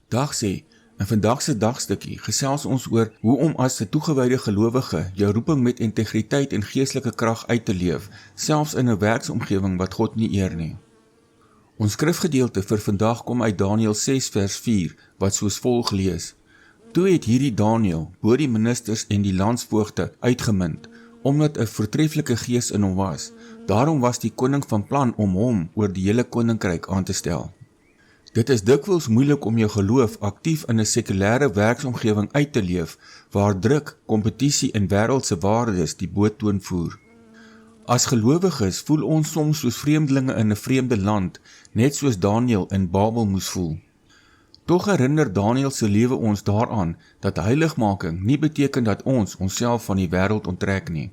Dag sê, in vandag se dagstukkie gesels ons oor hoe om as 'n toegewyde gelowige jou roeping met integriteit en geestelike krag uit te leef, selfs in 'n werksomgewing wat God nie eer nie. Ons skrifgedeelte vir vandag kom uit Daniël 6 vers 4, wat soos volg lees. Toe het hierdie Daniël bo die ministers en die landsvoogde uitgemunt, omdat 'n voortreffelike gees in hom was. Daarom was die koning van plan om hom oor die hele koninkryk aan te stel. Dit is dikwels moeilik om jou geloof aktief in 'n sekulêre werksomgewing uit te leef, waar druk, kompetisie en wêreldse waardes die boottoon voer. As gelowiges voel ons soms soos vreemdelinge in 'n vreemde land, net soos Daniël in Babel moes voel. Tog herinner Daniël se lewe ons daaraan dat heiligmaking nie beteken dat ons onsself van die wêreld onttrek nie.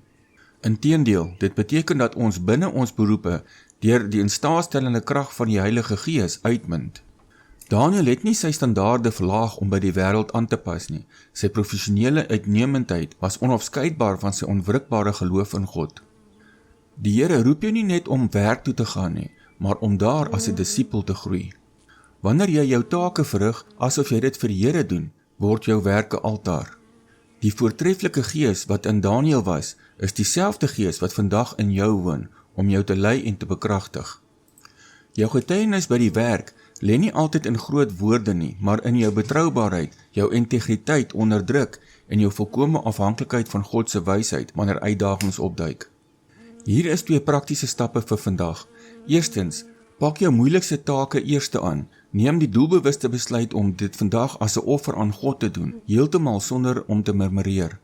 Inteendeel, dit beteken dat ons binne ons beroepe deur die instaatstellende krag van die Heilige Gees uitmunt. Daniël het nie sy standaarde verlaag om by die wêreld aan te pas nie. Sy professionele uitnemendheid was onafskeidbaar van sy onwrikbare geloof in God. Die Here roep jou nie net om werk toe te gaan nie, maar om daar as 'n disipel te groei. Wanneer jy jou take verrig asof jy dit vir die Here doen, word jou werk 'n altaar. Die voortreffelike gees wat in Daniël was, is dieselfde gees wat vandag in jou woon, om jou te lei en te bekragtig. Jou getuienis by die werk lê nie altyd in groot woorde nie, maar in jou betroubaarheid, jou integriteit onder druk en jou volkomme afhanklikheid van God se wysheid wanneer uitdagings opduik. Hier is 2 praktiese stappe vir vandag. Eerstens, pak jou moeilikste take eerste aan. Neem die doelbewuste besluit om dit vandag as 'n offer aan God te doen, heeltemal sonder om te murmureer.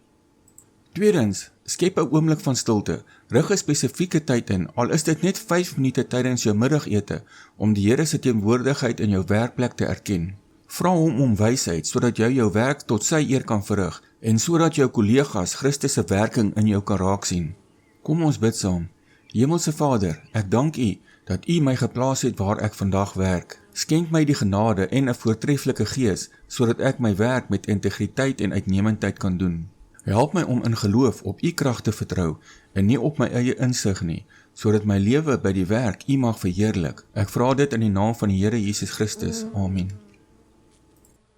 Tweedens, skep 'n oomblik van stilte. Rig 'n spesifieke tyd in, al is dit net 5 minute tydens jou middagete, om die Here se teenwoordigheid in jou werkplek te erken. Vra hom om wysheid, sodat jy jou werk tot sy eer kan verrig, en sodat jou kollegas Christus se werking in jou kan raak sien. Kom ons bid saam. Hemelse Vader, ek dank U dat U my geplaas het waar ek vandag werk. Skenk my die genade en 'n voortreffelike gees, sodat ek my werk met integriteit en uitnemendheid kan doen. Help my om in geloof op U krag te vertrou en nie op my eie insig nie, sodat my lewe by die werk U mag verheerlik. Ek vra dit in die naam van die Here Jesus Christus. Amen.